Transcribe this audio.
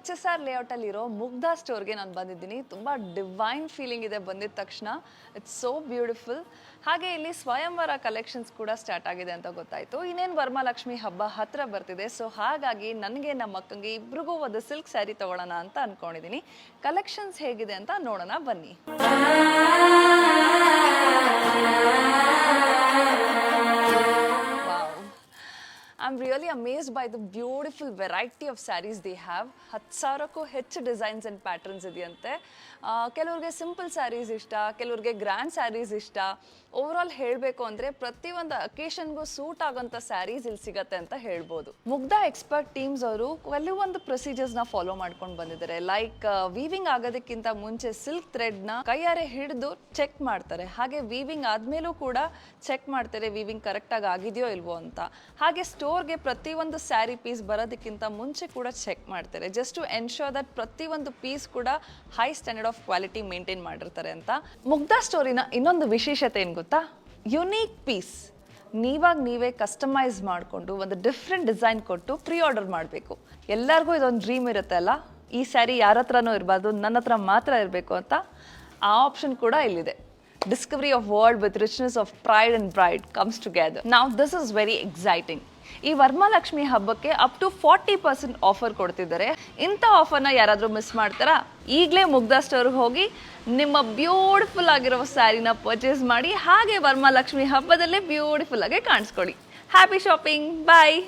HSR ಲೇಔಟಲ್ಲಿರೋ ಮುಗ್ಧಾ ಸ್ಟೋರ್ಗೆ ನಾನು ಬಂದಿದ್ದೀನಿ. ತುಂಬ ಡಿವೈನ್ ಫೀಲಿಂಗ್ ಇದೆ ಬಂದಿದ ತಕ್ಷಣ. It's so beautiful. ಹಾಗೆ ಇಲ್ಲಿ ಸ್ವಯಂವರ ಕಲೆಕ್ಷನ್ಸ್ ಕೂಡ ಸ್ಟಾರ್ಟ್ ಆಗಿದೆ ಅಂತ ಗೊತ್ತಾಯಿತು. ಇನ್ನೇನು ವರಮಹಾಲಕ್ಷ್ಮಿ ಹಬ್ಬ ಹತ್ತಿರ ಬರ್ತಿದೆ. ಸೊ ಹಾಗಾಗಿ ನನಗೆ ನಮ್ಮ ಅಕ್ಕಂಗೆ ಇಬ್ರಿಗೂ ಒಂದು ಸಿಲ್ಕ್ ಸ್ಯಾರಿ ತೊಗೊಳ್ಳೋಣ ಅಂತ ಅಂದ್ಕೊಂಡಿದ್ದೀನಿ. ಕಲೆಕ್ಷನ್ಸ್ ಹೇಗಿದೆ ಅಂತ ನೋಡೋಣ ಬನ್ನಿ. I'm really amazed by the beautiful variety of sarees they have. 10,000ಕ್ಕೂ ಹೆಚ್ಚು ಡಿಸೈನ್ಸ್ ಆ್ಯಂಡ್ ಪ್ಯಾಟರ್ನ್ಸ್ ಇದೆಯಂತೆ. ಕೆಲವ್ರಿಗೆ ಸಿಂಪಲ್ ಸ್ಯಾರೀಸ್ ಇಷ್ಟ, ಕೆಲವ್ರಿಗೆ ಗ್ರ್ಯಾಂಡ್ ಸ್ಯಾರೀಸ್ ಇಷ್ಟ. ಓವರಾಲ್ ಹೇಳಬೇಕು ಅಂದರೆ ಪ್ರತಿಯೊಂದು ಅಕೇಶನ್ಗೂ ಸೂಟ್ ಆಗೋಂಥ ಸ್ಯಾರೀಸ್ ಇಲ್ಲಿ ಸಿಗತ್ತೆ ಅಂತ ಹೇಳ್ಬೋದು. ಮುಗ್ಧಾ ಎಕ್ಸ್ಪರ್ಟ್ ಟೀಮ್ಸ್ ಅವರು ಕೆಲವೊಂದು ಪ್ರೊಸೀಜರ್ಸ್ನ ಫಾಲೋ ಮಾಡ್ಕೊಂಡು ಬಂದಿದ್ದಾರೆ. ಲೈಕ್ ವೀವಿಂಗ್ ಆಗೋದಕ್ಕಿಂತ ಮುಂಚೆ ಸಿಲ್ಕ್ ಥ್ರೆಡ್ನ ಕೈಯಾರೆ ಹಿಡಿದು ಚೆಕ್ ಮಾಡ್ತಾರೆ. ಹಾಗೆ ವೀವಿಂಗ್ ಆದಮೇಲೂ ಕೂಡ ಚೆಕ್ ಮಾಡ್ತಾರೆ ವೀವಿಂಗ್ ಕರೆಕ್ಟಾಗಿ ಆಗಿದೆಯೋ ಇಲ್ವೋ ಅಂತ. ಹಾಗೆ ಸ್ಟೋರ್ಗೆ ಪ್ರತಿಯೊಂದು ಸ್ಯಾರಿ ಪೀಸ್ ಬರೋದಕ್ಕಿಂತ ಮುಂಚೆ ಕೂಡ ಚೆಕ್ ಮಾಡ್ತಾರೆ, ಜಸ್ಟ್ ಟು ಎನ್ಶೋರ್ ದಟ್ ಪ್ರತಿಯೊಂದು ಪೀಸ್ ಕೂಡ high standard of quality maintain ಮಾಡಿರ್ತಾರೆ ಅಂತ. ಮುಗ್ಧಾ ಸ್ಟೋರಿನ ಇನ್ನೊಂದು ವಿಶೇಷತೆ ಏನು ಗೊತ್ತಾ? ಯುನೀಕ್ ಪೀಸ್ ನೀವೇ ಕಸ್ಟಮೈಸ್ ಮಾಡಿಕೊಂಡು ಒಂದು ಡಿಫ್ರೆಂಟ್ ಡಿಸೈನ್ ಕೊಟ್ಟು ಪ್ರೀ ಆರ್ಡರ್ ಮಾಡಬೇಕು. ಎಲ್ಲರಿಗೂ ಇದೊಂದು ಡ್ರೀಮ್ ಇರುತ್ತೆ ಅಲ್ಲ, ಈ ಸ್ಯಾರಿ ಯಾರ ಹತ್ರನೂ ಇರಬಾರ್ದು, ನನ್ನ ಹತ್ರ ಮಾತ್ರ ಇರಬೇಕು ಅಂತ. ಆ ಆಪ್ಷನ್ ಕೂಡ ಇಲ್ಲಿದೆ. Discovery of world with richness of pride and bride comes together. Now this is very exciting. ಈ ವರಮಹಾಲಕ್ಷ್ಮಿ ಹಬ್ಬಕ್ಕೆ ಅಪ್ ಟು 40% ಆಫರ್ ಕೊಡ್ತಿದ್ದಾರೆ. ಇಂಥ ಆಫರ್ನ ಯಾರಾದರೂ ಮಿಸ್ ಮಾಡ್ತಾರಾ? ಈಗಲೇ ಮುಗ್ಧಾ ಸ್ಟೋರ್ಗೆ ಹೋಗಿ ನಿಮ್ಮ ಬ್ಯೂಟಿಫುಲ್ ಆಗಿರೋ ಸ್ಯಾರಿನ ಪರ್ಚೇಸ್ ಮಾಡಿ, ಹಾಗೆ ವರಮಹಾಲಕ್ಷ್ಮಿ ಹಬ್ಬದಲ್ಲೇ ಬ್ಯೂಟಿಫುಲ್ ಆಗಿ ಕಾಣಿಸ್ಕೊಳ್ಳಿ. ಹ್ಯಾಪಿ ಶಾಪಿಂಗ್, ಬಾಯ್.